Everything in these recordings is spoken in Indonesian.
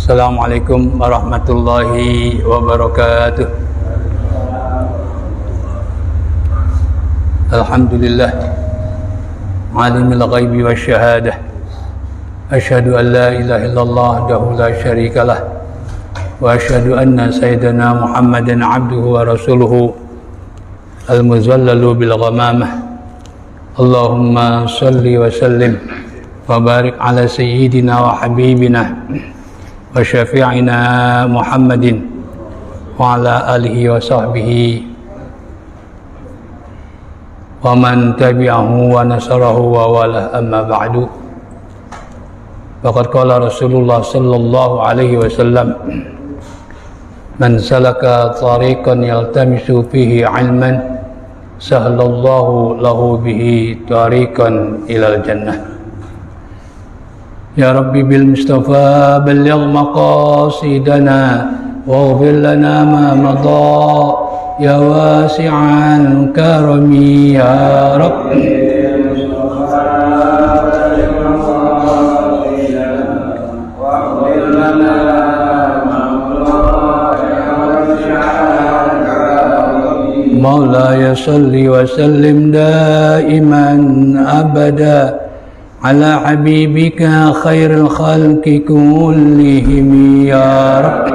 Assalamualaikum warahmatullahi wabarakatuh. Alhamdulillah alimil ghaibi wasyahadah. Asyhadu an la ilaha illallah wahdahu la syarikalah wa asyhadu anna sayyidana Muhammadan abduhu wa rasuluhu al-muzallalu bil ghamamah. Allahumma salli wa sallim wa barik ala sayyidina wa habibina wa syafi'ina Muhammadin wa ala alihi wa sahbihi wa man tabi'ahu wa nasarahu wa wala, amma ba'du. Faqad qala Rasulullah sallallahu alaihi wasallam, man salaka tariqan yaltamisu fihi ilman sahhalallahu lahu bihi tariqan ilal jannah. Ya Rabbi bil Mustafa balligh maqasidana waghfir lana ma madha ya wasi'al karami ya Rabbi. Maulaya salli wa sallim daiman abada ala habibika khairil khalqi kullihim ya Rabbi.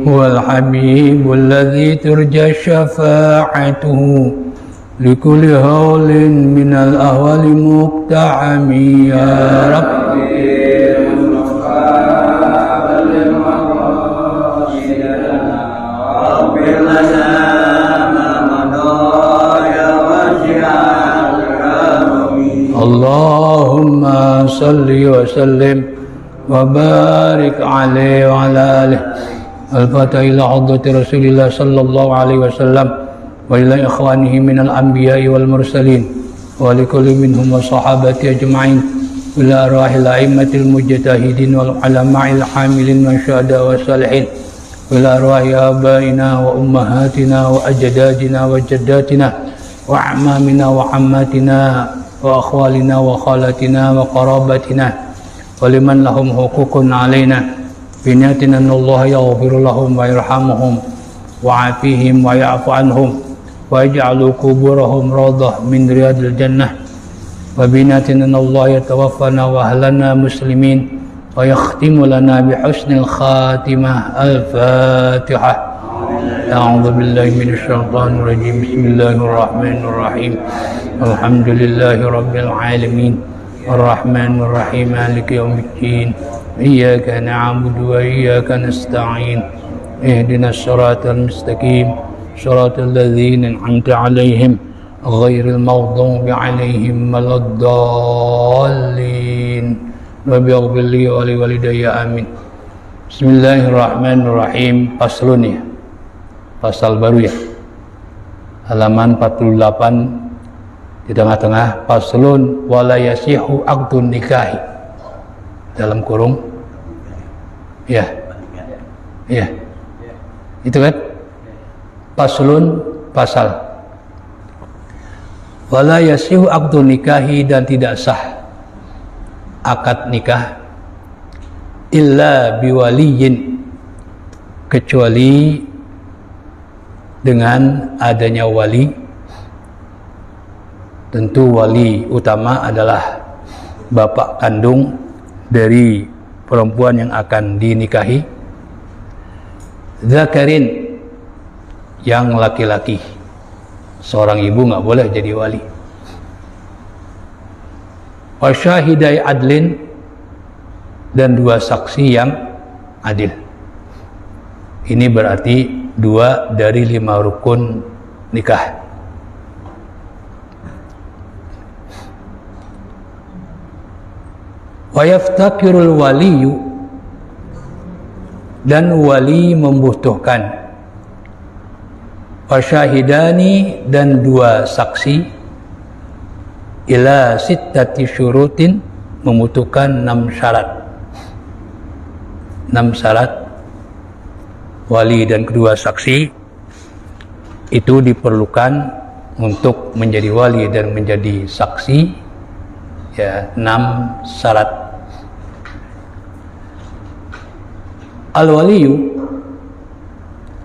Huwal habibul ladzi turja syafa'atuhu likulli hawlin minal ahwali muqta'ami ya Rabbi. Allahumma salli wa sallim wa barik alaihi wa ala alihi. Al-Fatihah ila hadrati Rasulillah sallallahu alaihi wasallam wa ila ikhwanihi minal anbiya'i wal mursalin wa likulli minhum wa sahabati ajma'in ila arwahil a'immatil mujtahidin wal ulama'il hamilin wa syuhada wa salihin ila arwahi abaina wa ummahatina wa ajdadina wa jaddatina wa a'mamina wa ammatina wa akhwalina wa khalatina wa qarabatina wa liman lahum huququn alaina binatina Allah yaghfiru lahum wa yarhamuhum wa afihim wa ya'fu anhum wa yaj'alu kuburahum rawdah min riyadil jannah wa binatina Allah yatawaffana wa ahlana muslimin wa yakhtimu lana bi husnil khatimah. Al-Fatihah. A'udzu billahi minasy syaithanir rajim. Bismillahirrahmanirrahim. Alhamdulillahi rabbil alamin. Ar-Rahmanir Rahim. Maliki yaumiddin. Iyyaka na'budu wa iyyaka nasta'in. Ihdinas siratal mustaqim. Siratal ladzina an'amta 'alaihim ghairil maghdubi 'alaihim waladdallin. Rabbi ighfir li wa li walidayya amin. Bismillahirrahmanirrahim. Faslun, ya. Pasal baru, ya. Halaman 48 di tengah-tengah. Faslun wala yasihu aqdun nikahi. Dalam kurung, ya, ya, itu kan faslun, pasal. Wala yasihu aqdun nikahi, dan tidak sah akad nikah illa biwaliyin, kecuali dengan adanya wali. Tentu wali utama adalah bapak kandung dari perempuan yang akan dinikahi. Zakarin, yang laki-laki. Seorang ibu nggak boleh jadi wali. Wa syahidai adlin, dan dua saksi yang adil. Ini berarti 2 dari 5 rukun nikah. Wa yaftakirul waliyu, dan wali membutuhkan. Wa syahidani, dan 2 saksi. Ila sittati syurutin, membutuhkan 6 syarat. 6 syarat. wali dan kedua saksi itu diperlukan untuk menjadi wali dan menjadi saksi, ya, 6 syarat. Al-waliyu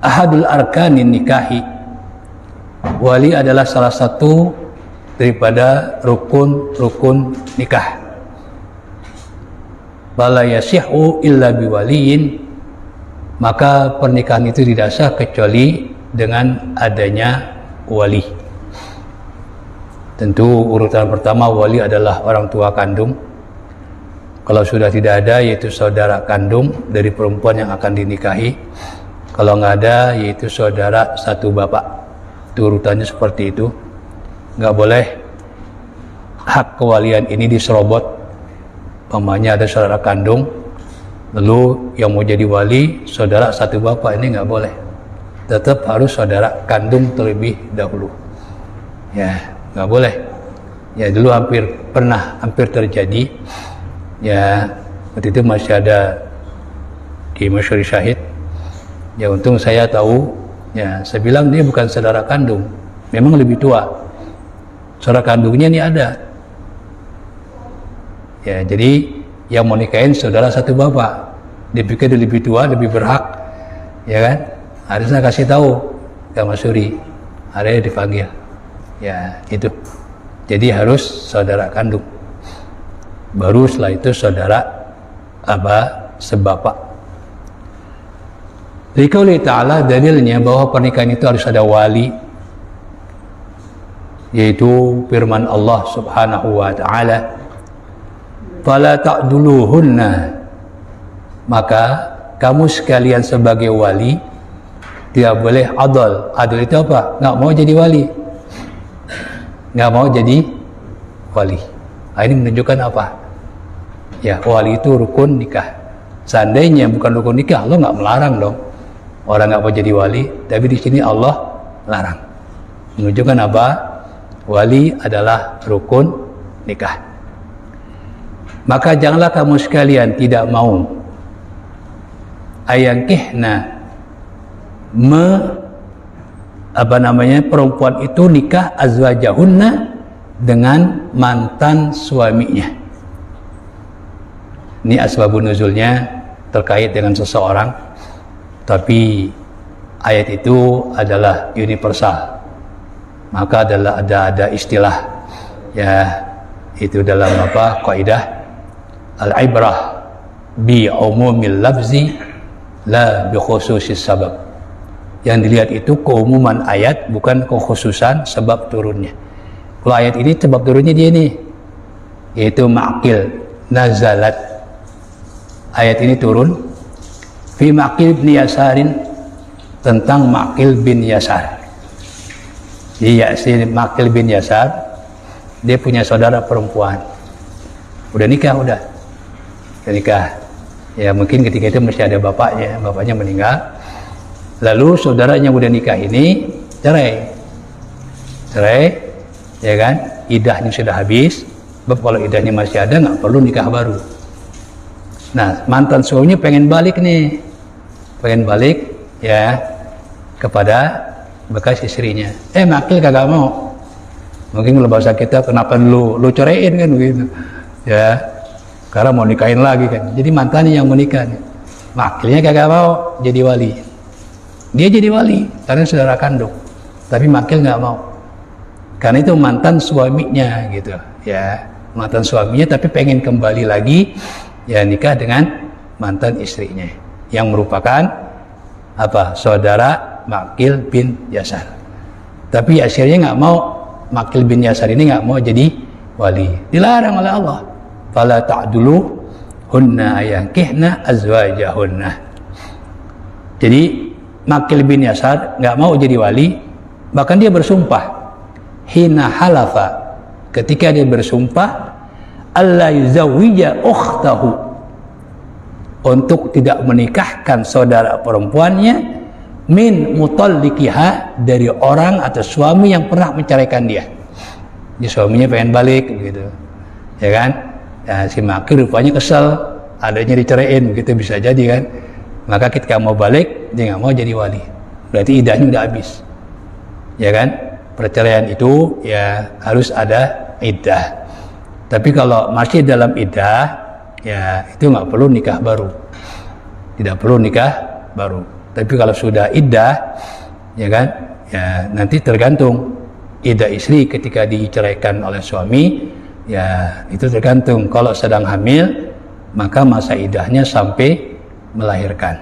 ahadul arkanin nikahi. Wali adalah salah satu daripada rukun-rukun nikah. Fala yasihu illa biwaliyin, maka pernikahan itu tidak sah kecuali dengan adanya wali. Tentu urutan pertama wali adalah orang tua kandung. Kalau sudah tidak ada, yaitu saudara kandung dari perempuan yang akan dinikahi. Kalau nggak ada, yaitu saudara satu bapak. Itu urutannya seperti itu. Nggak boleh hak kewalian ini diserobot. Pamannya ada saudara kandung, lalu yang mau jadi wali saudara satu bapak, ini nggak boleh. Tetap harus saudara kandung terlebih dahulu. Ya, nggak boleh. Ya, dulu hampir terjadi. Ya, waktu itu masih ada di Masyuri Syahid. Ya, untung saya tahu. Ya, saya bilang dia bukan saudara kandung, memang lebih tua. Saudara kandungnya ini ada. Ya, jadi yang mau nikahin saudara satu bapak. Dipikir dia lebih tua, lebih berhak, ya kan? Harusnya kasih tahu ke Masyuri. Akhirnya dipanggil. Ya, itu. Jadi harus saudara kandung. Baru setelah itu saudara sebapak. Liqauli ta'ala, dalilnya bahwa pernikahan itu harus ada wali, yaitu firman Allah Subhanahu wa ta'ala, fala ta'duluhunna, maka kamu sekalian sebagai wali tidak boleh adl. Adl itu apa? Nggak mau jadi wali, nggak mau jadi wali. Ini menunjukkan apa? Ya, wali itu rukun nikah. Seandainya bukan rukun nikah, Allah nggak melarang dong orang nggak mau jadi wali. Tapi di sini Allah larang, menunjukkan apa? Wali adalah rukun nikah. Maka janganlah kamu sekalian tidak mau ayangkihna perempuan itu nikah azwajahunna dengan mantan suaminya. Ini asbabun nuzulnya terkait dengan seseorang, tapi ayat itu adalah universal. Maka ada istilah, ya, itu dalam kaidah al-ibrah bi umumil lafzi la bi khususis sabab. Yang dilihat itu keumuman ayat, bukan kekhususan sebab turunnya. Kalau ayat ini sebab turunnya dia nih, yaitu Ma'qil nazalat. Ayat ini turun fi Ma'qil bin Yasarin, tentang Ma'qil bin Yasar. Si Ma'qil bin Yasar, dia punya saudara perempuan. Udah nikah. Ya, mungkin ketika itu masih ada bapaknya meninggal. Lalu saudaranya udah nikah ini cerai, ya kan? Idahnya sudah habis. Kalau idahnya masih ada, nggak perlu nikah baru. Nah, mantan suaminya pengen balik ya kepada bekas istrinya. Ma'qil kagak mau. Mungkin kalau bahasa kita, kenapa lu ceraiin kan begitu, ya, karena mau nikahin lagi kan. Jadi mantannya yang mau nikah. Ma'qilnya kagak mau jadi wali. Dia jadi wali karena saudara kandung, tapi Ma'qil nggak mau karena itu mantan suaminya gitu, ya, mantan suaminya, tapi pengen kembali lagi, ya, nikah dengan mantan istrinya yang merupakan saudara Ma'qil bin Yasar. Tapi akhirnya nggak mau, Ma'qil bin Yasar ini nggak mau jadi wali, dilarang oleh Allah. Fala ta'dulu hunna ayankihna azwajahunna. Jadi Ma'qil bin Yasar nggak mau jadi wali, bahkan dia bersumpah hina halafa, ketika dia bersumpah alla yuzawwija ukhtahu, untuk tidak menikahkan saudara perempuannya, min mutalliqiha, dari orang atau suami yang pernah menceraikan dia. Jadi suaminya pengen balik gitu, ya kan? Ya, si Ma'qil rupanya kesel adanya diceraiin, begitu bisa jadi kan. Maka ketika mau balik dia nggak mau jadi wali, berarti iddahnya udah habis, ya kan? Perceraian itu ya harus ada iddah. Tapi kalau masih dalam iddah, ya itu nggak perlu nikah baru, tidak perlu nikah baru. Tapi kalau sudah iddah, ya kan, ya nanti tergantung iddah istri ketika diceraikan oleh suami, ya itu tergantung. Kalau sedang hamil, maka masa iddahnya sampai melahirkan.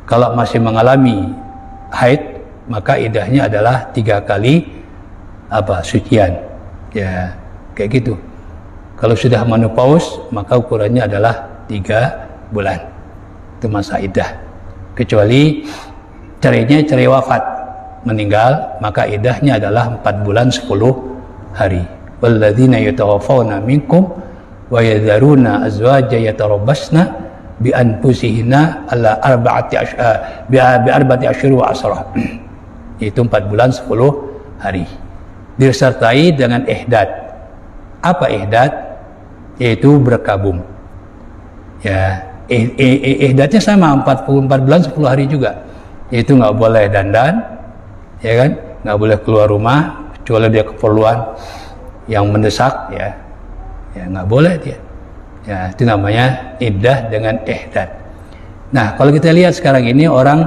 Kalau masih mengalami haid, maka iddahnya adalah 3 kali sucian, ya kayak gitu. Kalau sudah menopause, maka ukurannya adalah 3 bulan, itu masa iddah. Kecuali cerainya cerai wafat, meninggal, maka iddahnya adalah 4 bulan 10 hari. Walladzina yatawaffawna minkum wa yadharuna azwaja yatarabbasna bi anfusihinna ala arba'ati asyhur wa asra. Itu 4 bulan 10 hari. Disertai dengan ihdad. Apa ihdad? Yaitu berkabung. Ya, ihdadnya sama 4 bulan 10 hari juga. Yaitu nggak boleh dandan, ya kan? Nggak boleh keluar rumah kecuali dia keperluan yang mendesak, ya. Ya nggak boleh dia. Ya, itu namanya iddah dengan ihdad. Nah, kalau kita lihat sekarang ini orang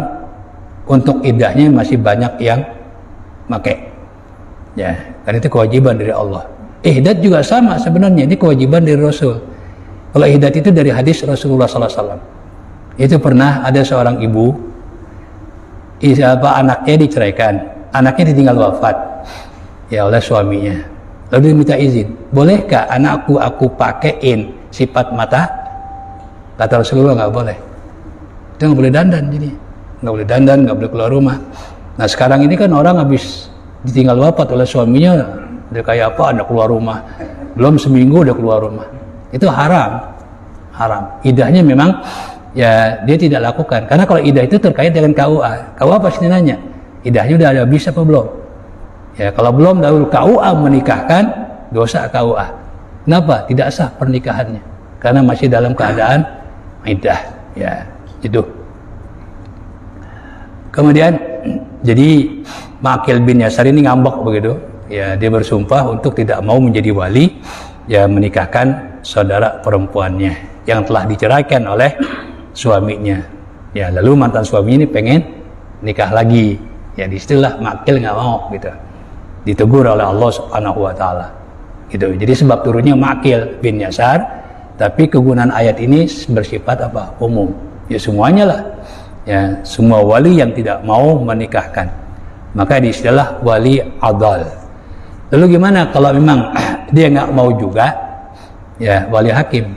untuk iddahnya masih banyak yang pakai. Ya, karena itu kewajiban dari Allah. Ihdad juga sama sebenarnya, ini kewajiban dari Rasul. Kalau ihdad itu dari hadis Rasulullah SAW. Itu pernah ada seorang ibu, anaknya diceraikan, anaknya ditinggal wafat, ya oleh suaminya. Lalu dia minta izin, bolehkah anakku aku pakein sifat mata? Kata Rasulullah nggak boleh. Itu nggak boleh dandan, jadi nggak boleh dandan, nggak boleh keluar rumah. Nah sekarang ini kan orang habis ditinggal wafat oleh suaminya, udah kayak apa, anda keluar rumah, belum seminggu udah keluar rumah. Itu haram, haram. Iddahnya memang ya dia tidak lakukan, karena kalau iddah itu terkait dengan KUA. KUA pasti nanya, iddahnya udah ada habis apa belum? Ya kalau belum, dahulu KUA menikahkan, dosa KUA. Kenapa? Tidak sah pernikahannya, karena masih dalam keadaan iddah, ya itu. Kemudian jadi Ma'qil bin Yasar ini ngambek begitu, ya dia bersumpah untuk tidak mau menjadi wali, ya menikahkan saudara perempuannya yang telah diceraikan oleh suaminya. Ya lalu mantan suaminya ini pengen nikah lagi, ya disitulah Ma'qil nggak mau gitu, ditegur oleh Allah Subhanahu Wa Taala. Gitu. Jadi sebab turunnya Ma'qil bin Yasar, tapi kegunaan ayat ini bersifat apa? Umum. Ya semuanya lah. Ya, semua wali yang tidak mau menikahkan. Maka diistilah wali adal. Lalu gimana kalau memang dia nggak mau juga? Ya, wali hakim.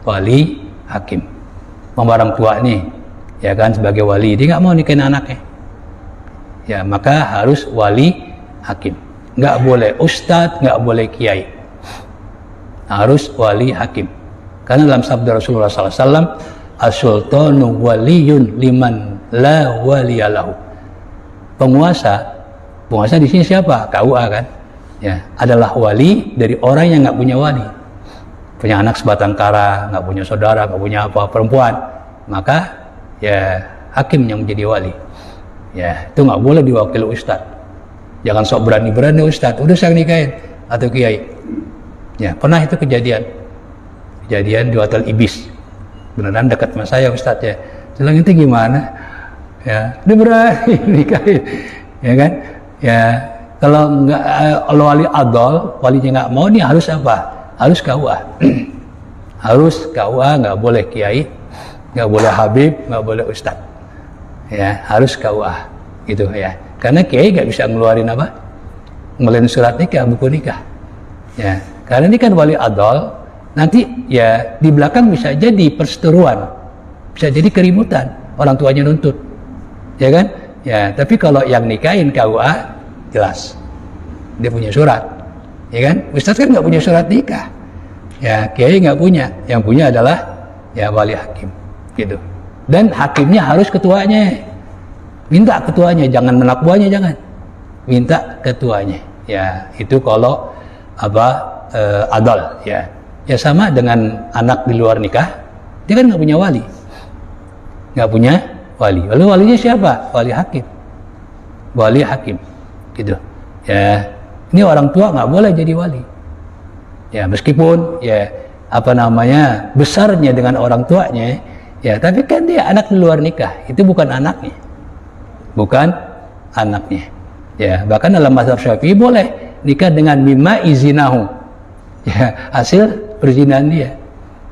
Wali hakim. Orang tua nih, ya kan sebagai wali, dia nggak mau nikahin anaknya. Ya, maka harus wali hakim. Nggak boleh ustadz, nggak boleh kiai, harus wali hakim. Karena dalam sabda Rasulullah SAW, as-sultanu waliyun liman la waliyalahu. Penguasa di sini siapa? KUA kan? Ya, adalah wali dari orang yang nggak punya wali, punya anak sebatang kara, nggak punya saudara, nggak punya apa, perempuan, maka ya hakim yang menjadi wali. Ya, itu nggak boleh diwakili ustadz. Jangan sok berani-berani ustadz, udah saya nikahin atau kiai. Ya, pernah itu kejadian di Hotel Ibis. Beneran dekat sama saya ustadz ya. Bilang itu gimana? Ya, dia berani nikahin. Ya kan? Ya, kalau nggak wali adol, walinya nggak mau, nih harus apa? Harus KUA. Harus KUA, nggak boleh kiai, nggak boleh habib, nggak boleh ustadz. Ya, harus KUA gitu ya. Karena kiai nggak bisa ngeluarin apa? Ngeluarin surat nikah, buku nikah. Ya, karena ini kan wali adol, nanti ya di belakang bisa jadi perseteruan, bisa jadi keributan, orang tuanya nuntut, ya kan? Ya, tapi kalau yang nikahin KUA jelas, dia punya surat, ya kan? Ustadz kan nggak punya surat nikah, ya kiai nggak punya, yang punya adalah ya wali hakim, gitu. Dan hakimnya harus ketuanya. Minta ketuanya, jangan menak buahnya, jangan. Minta ketuanya. Ya, itu kalau adal, ya. Ya sama dengan anak di luar nikah, dia kan nggak punya wali. nggak punya wali. Lalu walinya siapa? Wali hakim. Wali hakim, gitu. Ya, ini orang tua nggak boleh jadi wali. Ya, meskipun ya besarnya dengan orang tuanya, ya, tapi kan dia anak di luar nikah, itu bukan anaknya. Bukan anaknya. Ya, bahkan dalam mazhab Syafi'i boleh nikah dengan mimma izinahu. Ya, hasil perzinahan dia.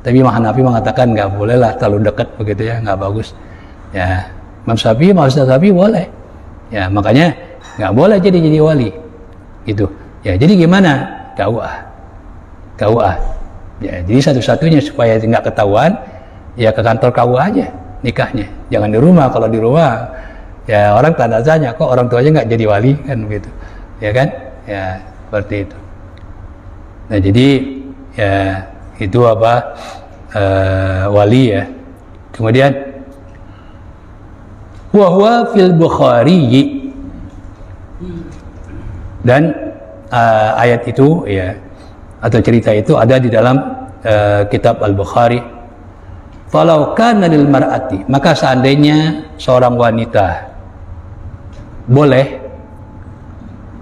Tapi Imam Hanafi mengatakan nggak boleh lah terlalu dekat begitu ya, nggak bagus. Ya, Imam Syafi'i boleh. Ya, makanya nggak boleh jadi wali. Gitu. Ya, jadi gimana? KUA. Ya, jadi satu-satunya supaya nggak ketahuan, ya ke kantor KUA aja nikahnya. Jangan di rumah. Kalau di rumah, ya orang tanda tanya, kok orang tuanya nggak jadi wali kan begitu, ya kan? Ya seperti itu. Nah jadi ya itu wali ya. Kemudian wahwa fil Bukhari, dan ayat itu ya atau cerita itu ada di dalam kitab Al-Bukhari. Falau kana lil mar'ati, maka seandainya seorang wanita boleh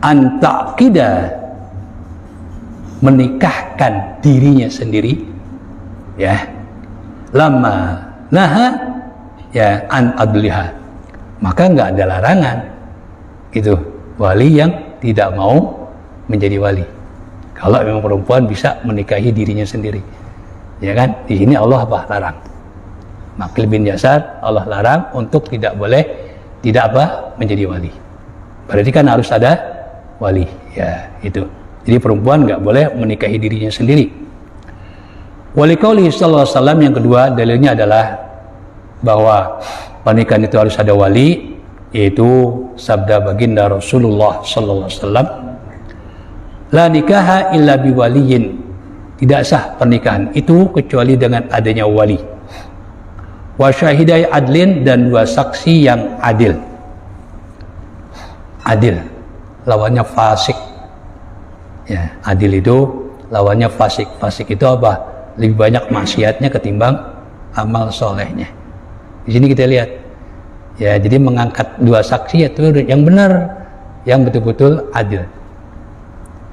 antaqida, menikahkan dirinya sendiri, ya, lama naha ya an adliha, maka nggak ada larangan gitu wali yang tidak mau menjadi wali. Kalau memang perempuan bisa menikahi dirinya sendiri, ya kan? Di sini Allah larang. Makil bin Yasar Allah larang untuk tidak menjadi wali. Berarti kan harus ada wali, ya itu. Jadi perempuan nggak boleh menikahi dirinya sendiri. Wali qauli sallallahu alaihi wasallam yang kedua dalilnya adalah bahwa pernikahan itu harus ada wali, yaitu sabda baginda Rasulullah sallallahu alaihi wasallam, la nikaha illa biwaliyin, tidak sah pernikahan itu kecuali dengan adanya wali. Wa syahidai adlin, dan dua saksi yang adil. Adil lawannya fasik. Ya, adil itu lawannya fasik. Fasik itu apa? Lebih banyak maksiatnya ketimbang amal solehnya. Di sini kita lihat. Ya, jadi mengangkat dua saksi itu yang benar, yang betul-betul adil.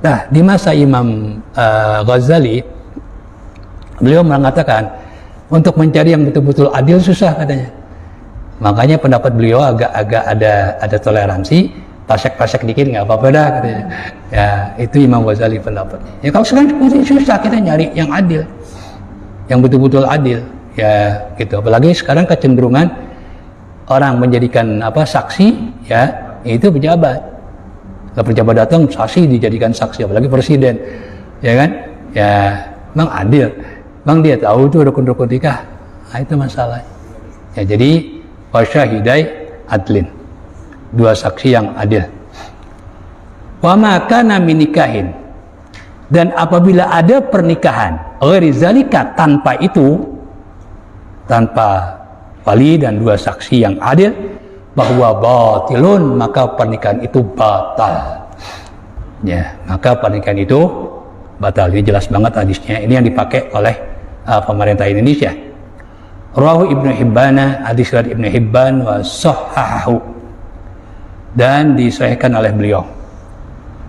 Nah, di masa Imam Ghazali, beliau mengatakan untuk mencari yang betul-betul adil susah katanya. Makanya pendapat beliau agak ada toleransi, pasek dikit nggak apa-apa dah katanya. Ya, itu Imam Ghazali pendapatnya. Ya kalau sekarang susah kita nyari yang adil, yang betul-betul adil. Ya, gitu. Apalagi sekarang kecenderungan orang menjadikan saksi, ya itu pejabat. Kalau pejabat datang, saksi dijadikan saksi, apalagi presiden, ya kan? Ya, memang adil. Bang dia tahu tuh rukun-rukun nikah. Nah, itu masalah. Ya, jadi wasyahidai adlin, dua saksi yang adil. Wa ma kana min nikahin, dan apabila ada pernikahan ghairi zalika, tanpa itu, tanpa wali dan dua saksi yang adil, bahwa batilun, maka pernikahan itu batal. Ya, maka pernikahan itu batal. Ini jelas banget hadisnya. Ini yang dipakai oleh pemerintah Indonesia. Rawahu Ibnu Hibban, hadis riwayat Ibnu Hibban, wa sahhahu, dan disahihkan oleh beliau.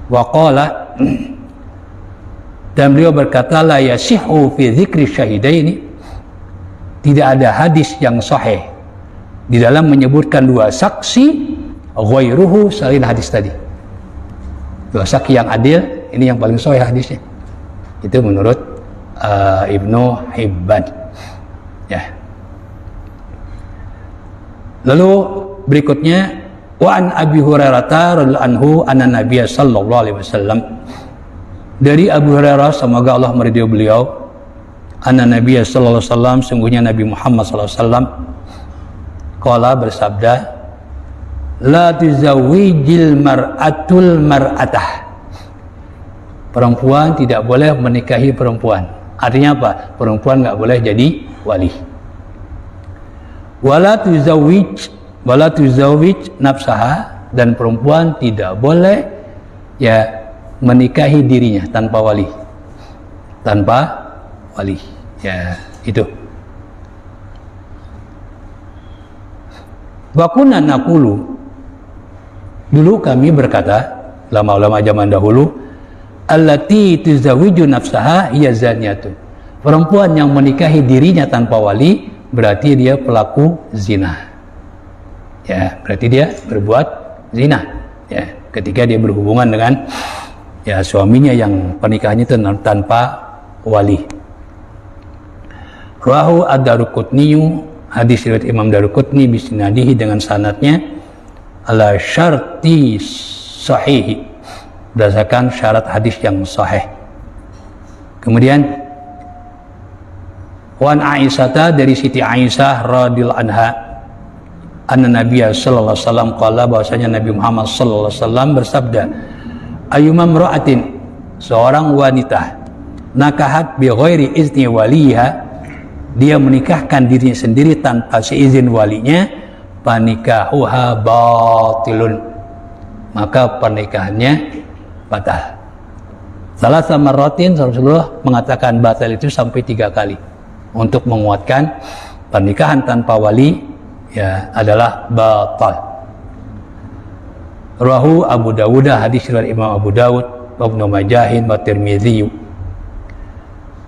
Wa qala, dan beliau berkata, la yasihhu fi dzikri syahidaini, tidak ada hadis yang sahih di dalam menyebutkan dua saksi ghairuhu selain hadis tadi. Dua saksi yang adil, ini yang paling sahih hadisnya. Itu menurut Ibnu Hibban. Ya. Lalu berikutnya, wa an Abi Hurairah radhiyallahu anhu anna Nabiy sallallahu alaihi wasallam, dari Abu Hurairah semoga Allah meridhai beliau, anna Nabiy sallallahu alaihi wasallam, sungguhnya Nabi Muhammad sallallahu alaihi wasallam, qala, bersabda, la tuzawwijil mar'atul mar'atah, perempuan tidak boleh menikahi perempuan. Artinya apa? Perempuan nggak boleh jadi wali. Wala tuzawwij nafsaha, dan perempuan tidak boleh ya menikahi dirinya tanpa wali. Tanpa wali. Ya, itu. Wa kunna naqulu, dulu kami berkata, ulama-ulama zaman dahulu, allati tuzawwiju nafsaha hiya zaniyatun. Perempuan yang menikahi dirinya tanpa wali berarti dia pelaku zina. Ya, berarti dia berbuat zina. Ya, ketika dia berhubungan dengan ya suaminya yang pernikahannya itu tanpa wali. Rawahu ad-Daruqutni, hadis riwayat Imam Daruqutni bisnadihi dengan sanadnya ala syarti sahih, berdasarkan syarat hadis yang sahih. Kemudian wan Aisyah, dari Siti Aisyah radhiyallahu anha, anna Nabiya sallallahu alaihi wasallam qala, bahwasanya Nabi Muhammad sallallahu alaihi wasallam bersabda, ayyuma imra'atin, seorang wanita, nakahat bi ghairi izni waliha, dia menikahkan dirinya sendiri tanpa seizin walinya, panikahuha batilun, maka pernikahannya batal. Salah sama rotin, Rasulullah mengatakan batal itu sampai 3 kali untuk menguatkan pernikahan tanpa wali ya adalah batal. Rawahu Abu Dawud, hadis riwayat Imam Abu Dawud, wa Ibnu Majah wa Tirmizi.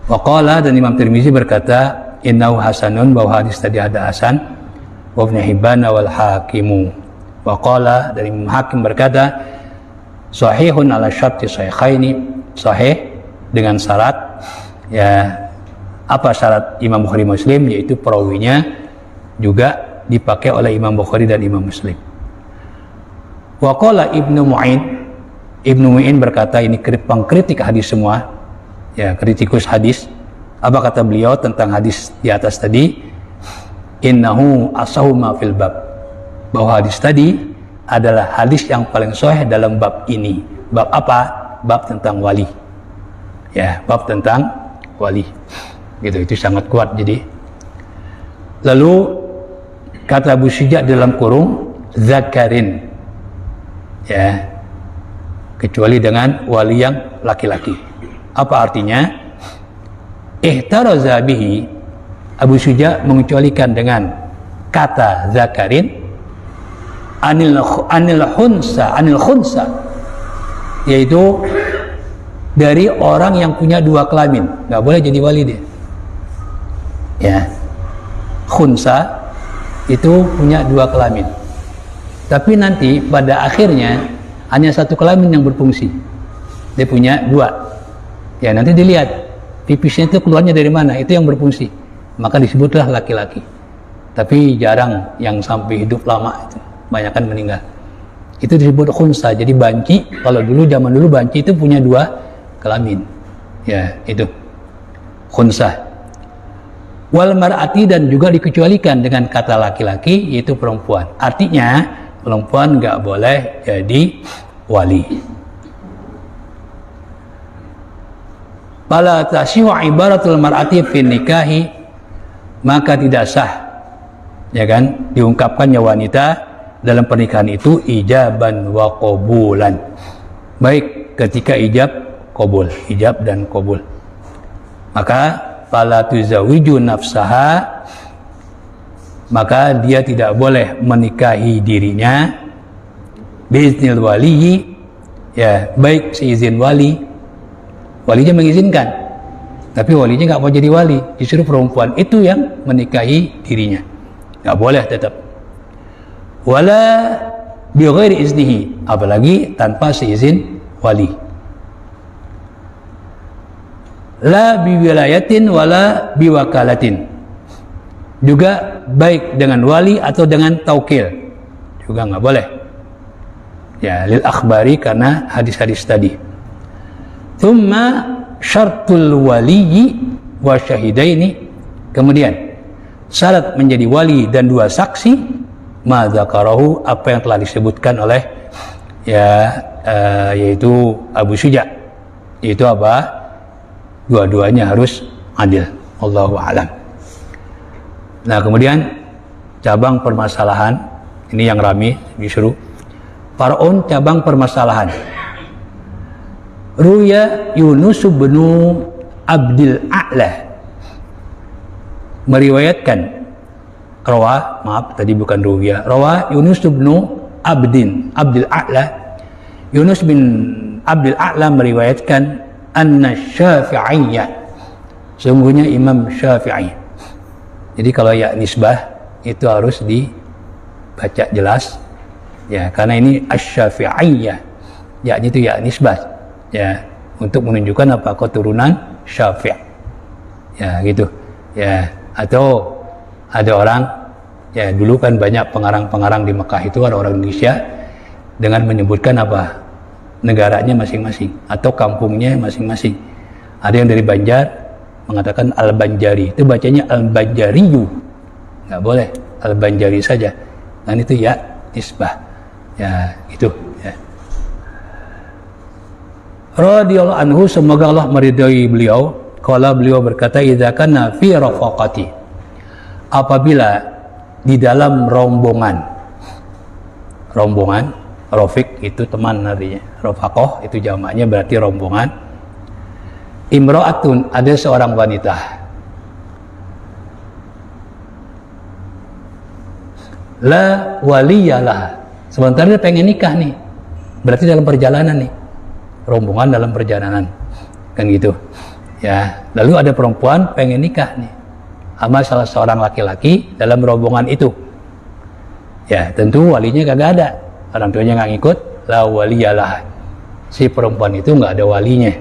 Wa qala, dan Imam Tirmizi berkata, innahu hasanun, bahwa hadis tadi ada hasan, wa Ibnu Hibban wal Hakimu. Wa qala, dan Imam Hakim berkata, sahihun ala syarti sahihaini, sahih dengan syarat ya, apa syarat Imam Bukhari Muslim, yaitu perawinya juga dipakai oleh Imam Bukhari dan Imam Muslim. Wa qala Ibnu Mu'in berkata, ini pengkritik hadis semua ya, kritikus hadis. Apa kata beliau tentang hadis di atas tadi? Innahu asahu ma fil bab, bahwa hadis tadi adalah hadis yang paling sahih dalam bab ini. Bab apa? Bab tentang wali ya, bab tentang wali gitu, itu sangat kuat. Jadi lalu kata Abu Syuja dalam kurung zakarin ya, kecuali dengan wali yang laki-laki. Apa artinya? Ihtaraza bihi, Abu Syuja mengecualikan dengan kata zakarin anil khunsa, yaitu dari orang yang punya 2 kelamin, nggak boleh jadi wali dia ya. Khunsa itu punya 2 kelamin, tapi nanti pada akhirnya hanya 1 kelamin yang berfungsi, dia punya 2 ya, nanti dilihat pipisnya itu keluarnya dari mana, itu yang berfungsi, maka disebutlah laki-laki. Tapi jarang yang sampai hidup lama, itu banyakkan meninggal, itu disebut khunsa. Jadi banci, kalau zaman dulu banci itu punya 2 kelamin ya, itu khunsa. Wal mar'ati, dan juga dikecualikan dengan kata laki-laki, yaitu perempuan. Artinya perempuan nggak boleh jadi wali. Fala tashihu ibaratul mar'ati fi nikahi, maka tidak sah ya kan, diungkapkannya wanita dalam pernikahan itu ijaban wa qabulan, baik ketika ijab qabul, ijab dan qabul. Maka fala tuzawwiju nafsaha, maka dia tidak boleh menikahi dirinya biiznil waliyi ya, baik seizin wali, walinya mengizinkan, tapi walinya nggak mau jadi wali, justru perempuan itu yang menikahi dirinya, nggak boleh tetap. Wala bi ghairi iznihi, apalagi tanpa seizin wali. La bi wilayatin wala bi wakalatin, juga baik dengan wali atau dengan taukil juga nggak boleh ya, lil akhbari, karena hadis-hadis tadi. Thumma syartul waliyyi wa syahidaini, kemudian syarat menjadi wali dan 2 saksi, ma dzakarahu, apa yang telah disebutkan oleh ya yaitu Abu Syuja, yaitu apa? Dua-duanya harus adil. Allahu a'lam. Nah, kemudian cabang permasalahan ini yang rame disuruh Faraun, cabang permasalahan. Ruya Yunus bin Abdul A'la meriwayatkan Rawa, maaf tadi bukan ruwiyah. Rawa Yunus bin Abdul A'la. Yunus bin Abdul A'la meriwayatkan anna Syafi'iyya, sungguhnya Imam Syafi'i. Jadi kalau ya nisbah itu harus dibaca jelas ya, karena ini asy-Syafi'iyyah, yakni itu ya nisbah ya, untuk menunjukkan apa, keturunan Syafi'. Ya gitu ya. Atau ada orang ya, dulu kan banyak pengarang-pengarang di Mekah itu orang Indonesia dengan menyebutkan apa, negaranya masing-masing atau kampungnya masing-masing. Ada yang dari Banjar mengatakan Al-Banjari, itu bacanya Al-Banjariyu, nggak boleh Al-Banjari saja, dan itu ya nisbah ya gitu ya. Radhiyallahu anhu, semoga Allah meridai beliau, kalau beliau berkata, idza kana fi rafaqati, apabila di dalam rombongan, Rafiq itu teman artinya, Rafaqah itu jamaknya berarti rombongan. Imra'atun, ada seorang wanita, la waliyalah, sementara dia pengen nikah nih, berarti dalam perjalanan nih, rombongan dalam perjalanan kan gitu ya. Lalu ada perempuan pengen nikah nih sama salah seorang laki-laki dalam rombongan itu ya, tentu walinya kagak ada, orang tuanya nggak ngikut, la waliyalah, si perempuan itu nggak ada walinya.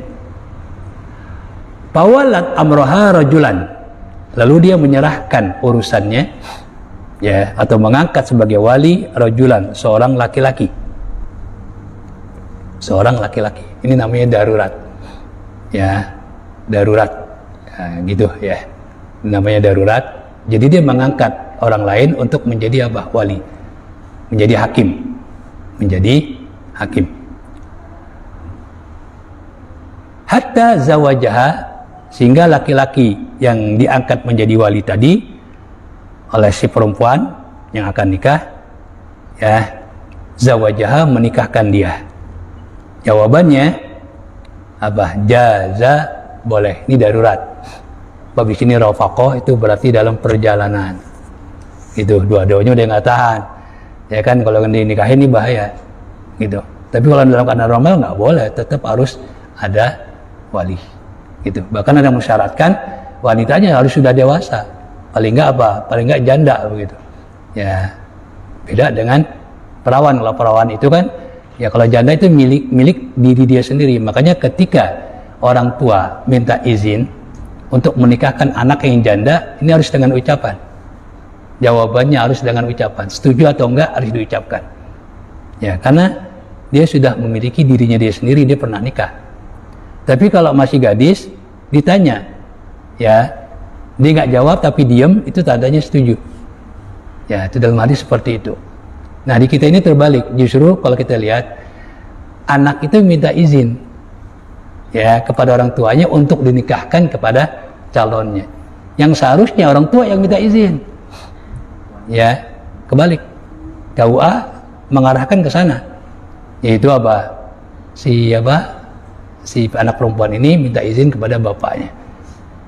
Fawalat amroha rajulan, lalu dia menyerahkan urusannya ya, atau mengangkat sebagai wali rajulan, seorang laki-laki. Ini namanya darurat ya, darurat ya, gitu ya, namanya darurat. Jadi dia mengangkat orang lain untuk menjadi apa, wali, menjadi hakim. Hatta zawajaha, sehingga laki-laki yang diangkat menjadi wali tadi oleh si perempuan yang akan nikah ya, zawajaha, menikahkan dia. Jawabannya apa? Jaza, boleh. Ini darurat. Bab di sini rafaqah itu berarti dalam perjalanan. Itu dua-duanya udah nggak tahan. Ya kan, kalau dinikahin ini bahaya. Gitu. Tapi kalau dalam keadaan normal nggak boleh, tetap harus ada wali. Gitu. Bahkan ada mensyaratkan wanitanya harus sudah dewasa. Paling nggak apa? Paling nggak janda begitu. Ya. Beda dengan perawan. Kalau perawan itu kan, ya kalau janda itu milik diri dia sendiri. Makanya ketika orang tua minta izin untuk menikahkan anak yang janda, ini harus dengan ucapan. Jawabannya harus dengan ucapan. Setuju atau enggak harus diucapkan. Ya, karena dia sudah memiliki dirinya dia sendiri, dia pernah nikah. Tapi kalau masih gadis, ditanya, ya, dia nggak jawab tapi diam, itu tandanya setuju. Ya, itu dalam hadis seperti itu. Nah, di kita ini terbalik. Justru kalau kita lihat, anak itu minta izin ya kepada orang tuanya untuk dinikahkan kepada calonnya. Yang seharusnya orang tua yang minta izin. Ya, kebalik. KUA mengarahkan ke sana. Yaitu apa? Si anak perempuan ini minta izin kepada bapaknya.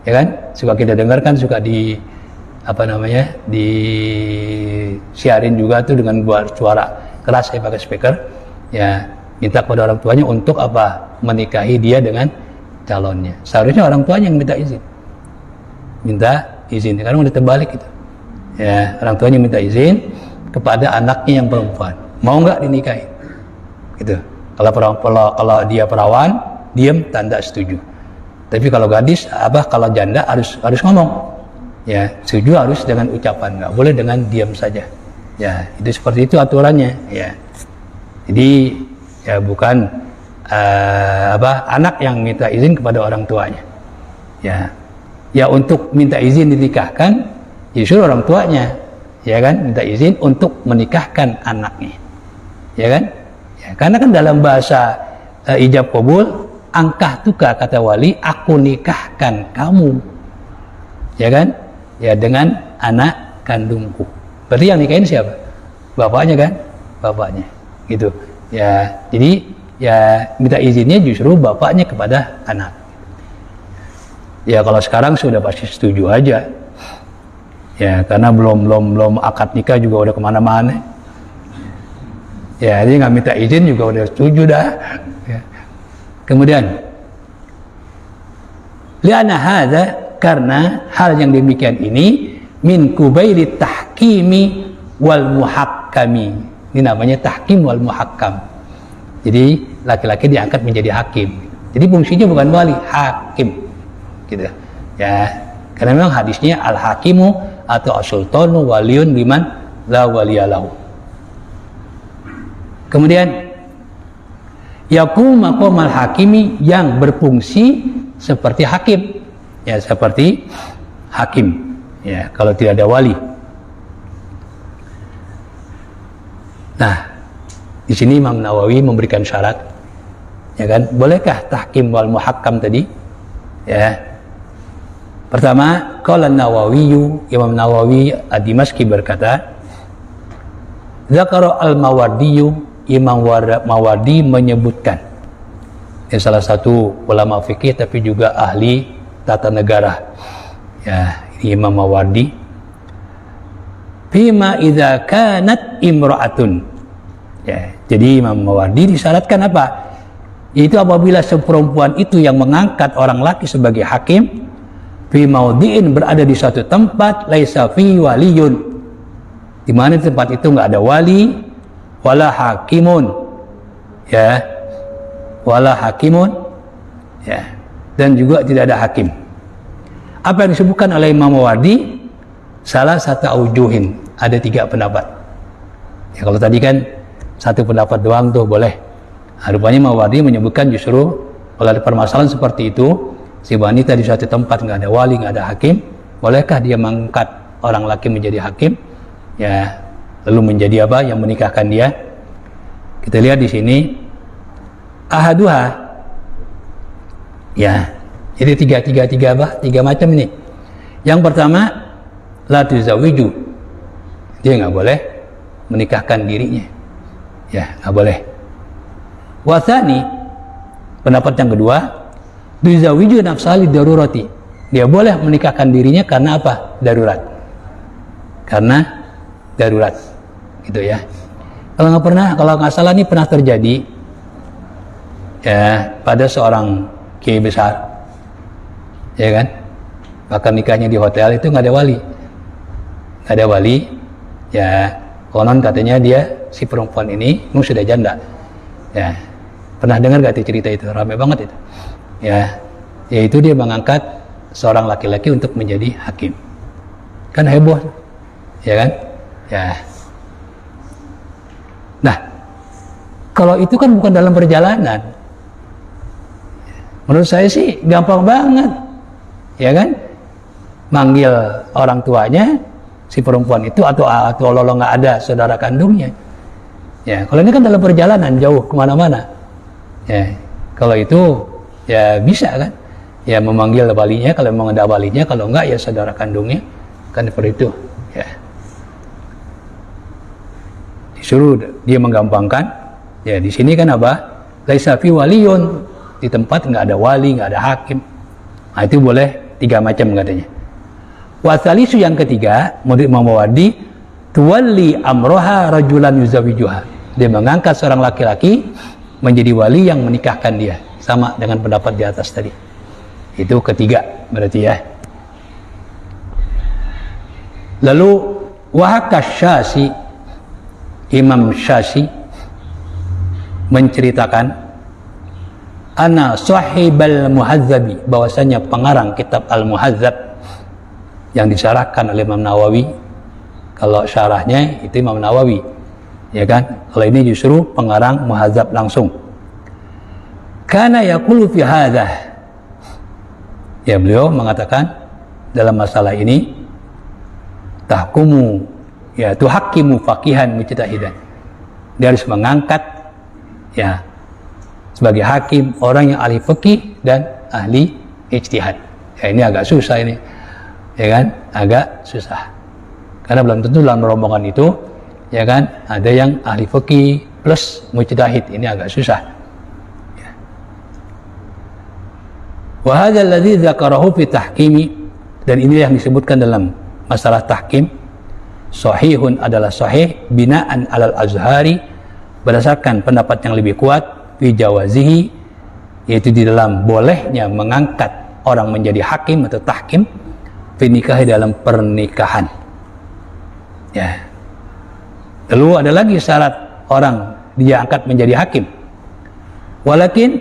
Ya kan? Suka kita dengarkan, suka di siarin juga tuh dengan buat suara keras, saya pakai speaker ya, minta kepada orang tuanya untuk apa, menikahi dia dengan calonnya. Seharusnya orang tuanya yang minta izin karena udah terbalik gitu ya, orang tuanya minta izin kepada anaknya yang perempuan, mau nggak dinikahi gitu. Kalau dia perawan, diam, tanda setuju. Tapi kalau gadis kalau janda harus ngomong. Ya, setuju harus dengan ucapan, nggak boleh dengan diam saja. Ya, itu seperti itu aturannya. Ya, jadi ya bukan anak yang minta izin kepada orang tuanya. Ya untuk minta izin dinikahkan, justru orang tuanya, ya kan, minta izin untuk menikahkan anaknya, ya kan? Ya, karena kan dalam bahasa ijab qabul, angkah tuka, kata wali, aku nikahkan kamu, ya kan? Ya dengan anak kandungku. Berarti yang nikahin siapa? Bapaknya kan? Bapaknya. Gitu. Ya, jadi ya minta izinnya justru bapaknya kepada anak. Ya kalau sekarang sudah pasti setuju aja. Ya, karena belum akad nikah juga udah kemana-mana. Ya, dia nggak minta izin juga udah setuju dah. Ya. Kemudian, li'anna hadza, karena hal yang demikian ini min kubairi tahkimi wal muhakkami. Ini namanya tahkim wal muhakkam. Jadi laki-laki diangkat menjadi hakim. Jadi fungsinya bukan wali, hakim. Gitu. Ya, karena memang hadisnya al-hakimu atau as-sultanu waliyun liman la waliyalahu. Kemudian yakum maqamal hakimi, yang berfungsi seperti hakim. Ya, seperti hakim. Ya, kalau tidak ada wali. Nah, di sini Imam Nawawi memberikan syarat. Ya kan? Bolehkah tahkim wal muhakkam tadi? Ya. Pertama, qala Nawawi, Imam Nawawi Ad-Dimashqi berkata, Zakara al-Mawardi, Imam Mawardi menyebutkan, ya, salah satu ulama fikih tapi juga ahli tata negara. Ya, ini Imam Mawardi. Fima idza kanat imra'atun. Ya, jadi Imam Mawardi disyaratkan apa? Itu apabila seperempuan itu yang mengangkat orang laki sebagai hakim, fi maudhi'in, berada di suatu tempat, laisa fi waliyun, di mana tempat itu nggak ada wali, wala hakimun, ya, wala hakimun, ya, dan juga tidak ada hakim. Apa yang disebutkan oleh Imam Mawardi? Salah satu aujuhin, ada 3 pendapat. Ya, kalau tadi kan satu pendapat doang tuh boleh. Nah, rupanya Mawardi menyebutkan justru kalau ada permasalahan seperti itu, si wanita di suatu tempat nggak ada wali, nggak ada hakim, bolehkah dia mengangkat orang laki menjadi hakim? Ya, lalu menjadi apa yang menikahkan dia? Kita lihat di sini ahaduha. Ya, jadi tiga apa? 3 macam ini. Yang pertama, la tuzawiju, dia nggak boleh menikahkan dirinya. Ya, nggak boleh. Wathani, pendapat yang kedua, tuzawiju nafsali darurati, dia boleh menikahkan dirinya karena apa? Darurat. Karena darurat, gitu ya. Kalau nggak salah ini pernah terjadi ya pada seorang kiai besar, ya kan? Bahkan nikahnya di hotel itu nggak ada wali, ya. Konon katanya dia, si perempuan ini sudah janda, ya. Pernah dengar gak cerita itu? Ramai banget itu, ya. Yaitu dia mengangkat seorang laki-laki untuk menjadi hakim, kan heboh, ya kan? Ya. Nah, kalau itu kan bukan dalam perjalanan, menurut saya sih gampang banget, ya kan? Manggil orang tuanya si perempuan itu, atau kalau nggak ada saudara kandungnya, ya. Kalau ini kan dalam perjalanan jauh kemana-mana, ya. Kalau itu ya bisa kan, ya, memanggil walinya kalau memang ada walinya, kalau enggak ya saudara kandungnya, kan seperti itu, ya. Disuruh dia menggampangkan, ya. Di sini kan apa? Laisa fi waliyun, di tempat nggak ada wali, nggak ada hakim. Nah, itu boleh 3 macam katanya. Wasalisu, yang ketiga, menurut Imam Mawardi, tuwalli amroha rajulan yuzawijuha, dia mengangkat seorang laki-laki menjadi wali yang menikahkan dia, sama dengan pendapat di atas tadi. Itu ketiga berarti, ya. Lalu wahakas Syasi, Imam Syasi menceritakan ana sahibal muhazzabi, bahwasanya pengarang kitab Al-Muhazzab yang disyarahkan oleh Imam Nawawi. Kalau syarahnya itu Imam Nawawi, ya kan? Kalau ini justru pengarang Muhazzab langsung. Kana yaqulu fi hadza, ya, beliau mengatakan dalam masalah ini, tahkumu, ya, tuhakkimu faqihan mujtahidan, dia harus mengangkat, ya, sebagai hakim orang yang ahli fikih dan ahli ijtihad. Ya, ini agak susah ini, ya kan, agak susah, karena belum tentu dalam rombongan itu, ya kan, ada yang ahli fikih plus mujtahid, ini agak susah, ya. Wa hadzal ladzi dzakarahu fi tahkimi, dan ini yang disebutkan dalam masalah tahkim sahihun adalah sahih binaan alal azhari, berdasarkan pendapat yang lebih kuat, fi jawazihi, yaitu di dalam bolehnya mengangkat orang menjadi hakim atau tahkim fi nikahi, dalam pernikahan. Ya. Lalu ada lagi syarat orang dia angkat menjadi hakim. Walakin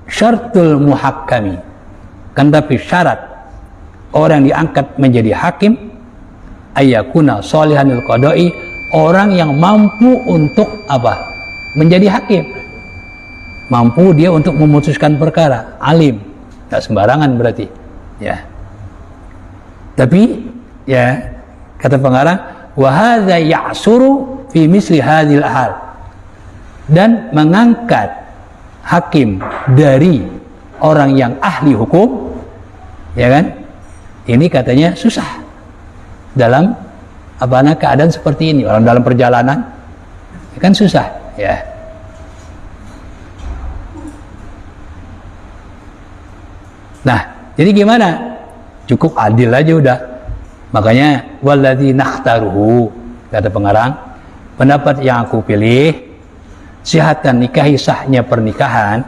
syartul muhakkami, kan tapi syarat orang diangkat menjadi hakim ayyakuna sholihanil qada'i, orang yang mampu untuk apa? Menjadi hakim. Mampu dia untuk memutuskan perkara, alim, tak sembarangan berarti. Ya. Tapi ya, kata pengarang, wa hadza ya'suru fi misli hadhil hal, dan mengangkat hakim dari orang yang ahli hukum, ya kan, ini katanya susah dalam keadaan seperti ini. Orang dalam perjalanan kan susah, ya. Nah, jadi gimana? Cukup adil aja udah. Makanya walladzi nakhtaruhu, kata pengarang, pendapat yang aku pilih, sihatan nikahi, sahnya pernikahan,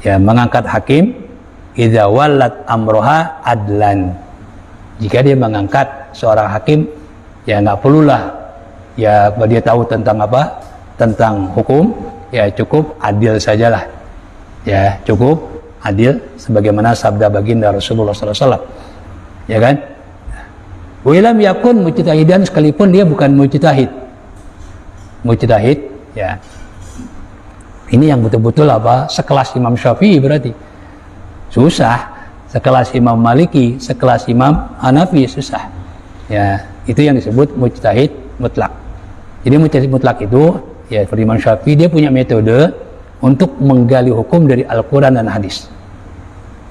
ya, mengangkat hakim idza wallat amroha adlan, jika dia mengangkat seorang hakim, ya nggak perlulah ya dia tahu tentang apa, tentang hukum, ya cukup adil sajalah, ya cukup adil sebagaimana sabda baginda Rasulullah SAW, ya kan. Wilam yakun mujtahidan, sekalipun dia bukan mujtahid, ya. Ini yang betul-betul apa, sekelas Imam Syafi'i berarti susah, sekelas Imam Maliki, sekelas Imam Hanafi susah, ya. Itu yang disebut mujtahid mutlak. Jadi mujtahid mutlak itu, ya seperti Imam Syafi'i, dia punya metode untuk menggali hukum dari Al-Quran dan hadis,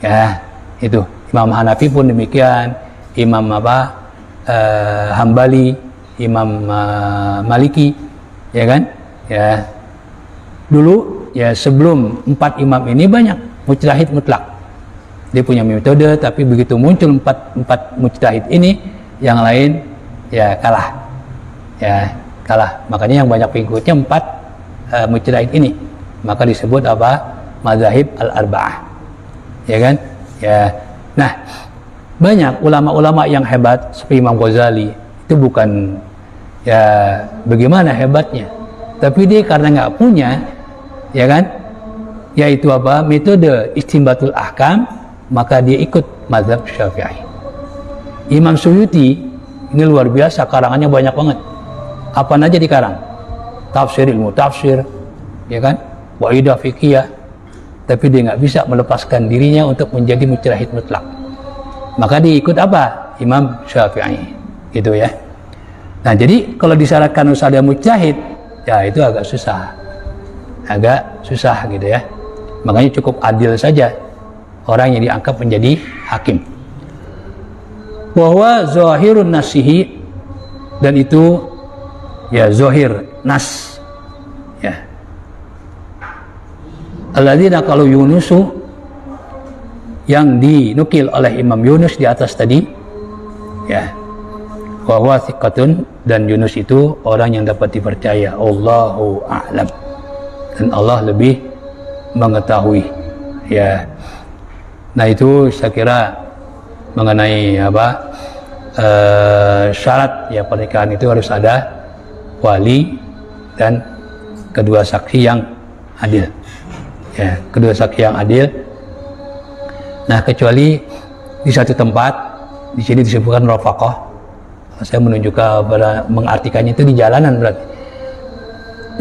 ya. Itu Imam Hanafi pun demikian, Imam Hambali, Imam Maliki, ya kan, ya. Dulu ya sebelum 4 imam ini banyak mujtahid mutlak, dia punya metode, tapi begitu muncul empat mujtahid ini, yang lain ya kalah, ya kalah. Makanya yang banyak pengikutnya 4 mujtahid ini, maka disebut apa, mazahib al-arba'ah, ya kan, ya. Nah, banyak ulama-ulama yang hebat seperti Imam Ghazali, itu bukan ya bagaimana hebatnya, tapi dia karena nggak punya, ya kan, yaitu apa, metode istinbatul ahkam, maka dia ikut mazhab Syafi'i. Imam Suyuti ini luar biasa, karangannya banyak banget. Apa aja dikarang? Tafsir, ilmu tafsir, ya kan, waidah fikih, tapi dia nggak bisa melepaskan dirinya untuk menjadi mujtahid mutlak. Maka dia ikut apa? Imam Syafi'i, gitu ya. Nah, jadi kalau disyaratkan harus ada mujtahid, ya itu agak susah, gitu ya. Makanya cukup adil saja orang yang dianggap menjadi hakim. Bahwa zahirun nasihi, dan itu ya zahir nas, ya. Alladzina qalu Yunusu, yang dinukil oleh Imam Yunus di atas tadi, ya, bahwa thiqatun, dan Yunus itu orang yang dapat dipercaya. Allahu a'lam, dan Allah lebih mengetahui, ya. Nah, itu saya kira mengenai apa, syarat ya pernikahan itu harus ada wali dan kedua saksi yang adil, ya, kedua saksi yang adil. Nah, kecuali di satu tempat, di sini disebutkan rafaqah. Saya menunjukkan pada mengartikannya itu di jalanan berarti.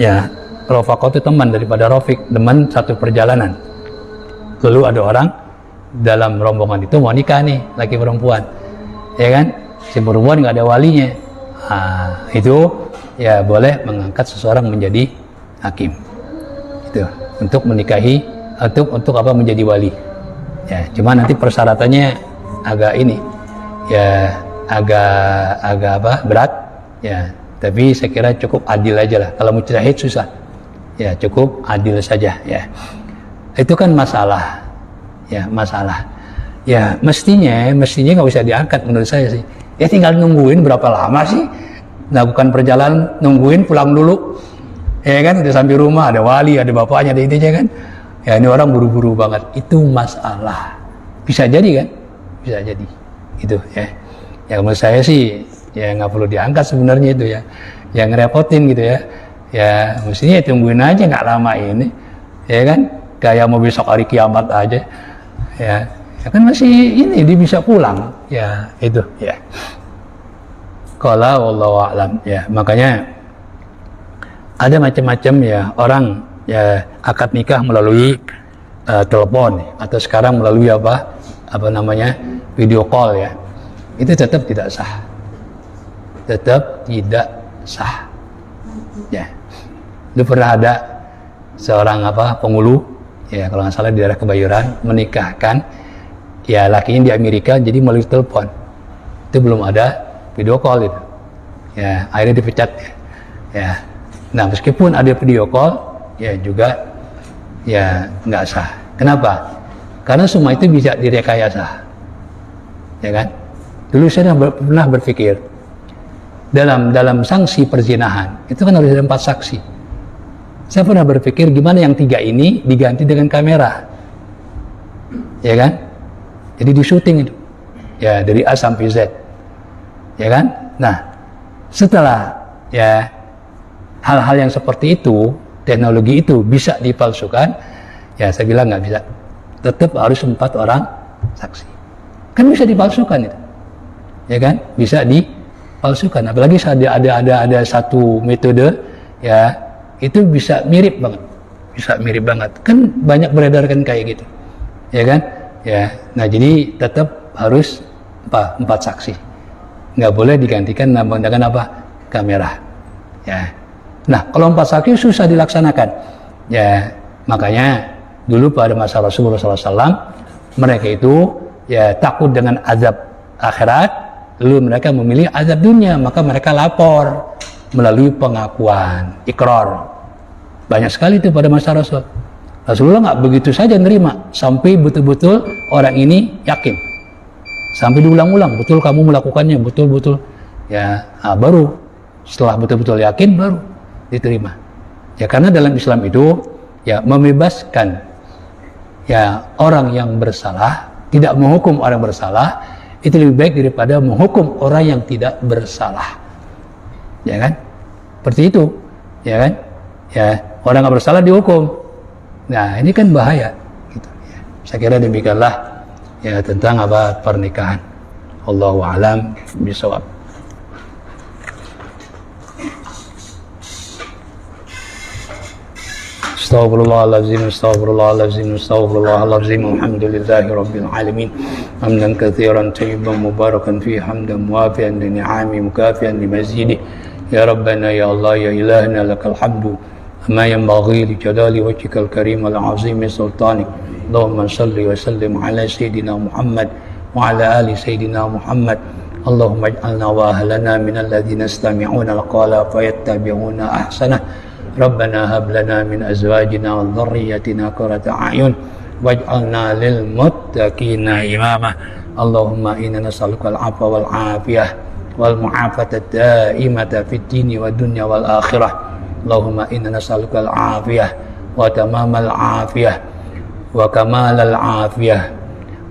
Ya, rafaqah itu teman daripada rafiq, teman satu perjalanan. Lalu ada orang dalam rombongan itu mau nikah nih, laki perempuan, ya kan? Si perempuan nggak ada walinya. Nah, itu ya boleh mengangkat seseorang menjadi hakim. Itu untuk menikahi, untuk apa, menjadi wali. Ya, cuma nanti persyaratannya agak ini, ya agak apa, berat, ya. Tapi saya kira cukup adil aja lah. Kalau mujtahid susah, ya cukup adil saja, ya. Itu kan masalah, ya masalah. Ya mestinya nggak usah diangkat menurut saya sih. Ya tinggal nungguin berapa lama sih, lakukan perjalanan, nungguin pulang dulu, ya kan, udah sampai rumah ada wali, ada bapaknya, ada intinya kan, ya ini orang buru-buru banget, itu masalah. Bisa jadi kan, bisa jadi, itu ya. Ya menurut saya sih, ya nggak perlu diangkat sebenarnya itu ya, yang ngerepotin gitu ya. Ya mestinya tungguin aja, nggak lama ini, ya kan, kayak mau besok hari kiamat aja, ya kan masih ini dia bisa pulang, ya itu ya. Qala wallahu a'lam, ya makanya ada macam-macam ya orang ya akad nikah melalui telepon atau sekarang melalui apa namanya video call ya, itu tetap tidak sah, tetap tidak sah ya. Itu pernah ada seorang penghulu ya kalau nggak salah di daerah Kebayoran menikahkan ya lakinya di Amerika, jadi melalui telepon, itu belum ada video call itu ya, akhirnya dipecat ya. Nah meskipun ada video call ya juga ya nggak sah. Kenapa? Karena semua itu bisa direkayasa ya kan. Dulu saya pernah berpikir dalam sanksi perzinahan itu kan harus ada 4 saksi. Saya pernah berpikir gimana yang 3 ini diganti dengan kamera, ya kan? Jadi di syuting itu, ya dari A sampai Z, ya kan? Nah, setelah ya hal-hal yang seperti itu, teknologi itu bisa dipalsukan, ya saya bilang nggak bisa. Tetap harus 4 orang saksi. Kan bisa dipalsukan itu, ya kan? Bisa dipalsukan. Apalagi ada satu metode, ya. Itu bisa mirip banget, kan banyak beredar kan kayak gitu, ya kan, ya. Nah jadi tetap harus 4 saksi, nggak boleh digantikan dengan kamera, ya. Nah kalau 4 saksi susah dilaksanakan, ya makanya dulu pada masa Rasulullah SAW mereka itu ya takut dengan azab akhirat, lalu mereka memilih azab dunia, maka mereka lapor melalui pengakuan, ikrar. Banyak sekali itu pada masa Rasulullah nggak begitu saja nerima, sampai betul-betul orang ini yakin, sampai diulang-ulang, betul kamu melakukannya, betul-betul ya, baru setelah betul-betul yakin baru diterima ya. Karena dalam Islam itu ya membebaskan ya orang yang bersalah, tidak menghukum orang bersalah itu lebih baik daripada menghukum orang yang tidak bersalah, ya kan, seperti itu, ya kan, ya orang nggak bersalah dihukum. Nah ini kan bahaya gitu, ya. Saya kira demikianlah ya tentang pernikahan. Allahu a'lam bishawab. Astaghfirullahaladzim, astaghfirullahaladzim, astaghfirullahaladzim. Alhamdulillahi rabbil alamin. Hamdan katsiran tayyiban mubarakan fi hamdan muwafiyan li ni'ami mukafiyan li mazidi. Ya Rabbana ya Allah ya ilahna lakal hamdu ma yanbaghi li jalali wajhikal karim wal azimi sultanik. Allahumma salli wa sallim ala sayyidina Muhammad wa ala ali sayyidina Muhammad. Allahumma ij'alna wa ahlana minal ladzina yastami'una al-qawla fayattabi'una ahsanah. Rabbana hab lana min azwajina wa dhurriyyatina qurrata a'yun waj'alna lil muttaqina imama. Allahumma inna nas'aluka al-'afwa wal 'afiyah wal mu'afata da'imata fid dini wad dunya wal akhirah. Allahumma inna nas'aluka al-'afiyah wa tamamal 'afiyah wa kamalal 'afiyah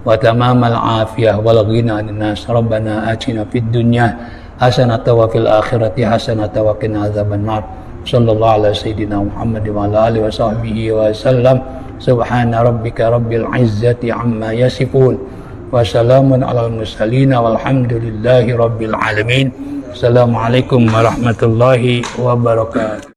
wa tamamal 'afiyah wal ghina 'anil nas. Rabbana atina fid dunya hasanatan wa fil akhirati hasanatan wa qina adzabannar. Sallallahu ala sayyidina Muhammad wa ala alihi wa sahbihi wa sallam. Subhana rabbika rabbil izzati amma yasifun wa salamun alal mursalin walhamdulillahi rabbil alamin. Assalamualaikum warahmatullahi wabarakatuh.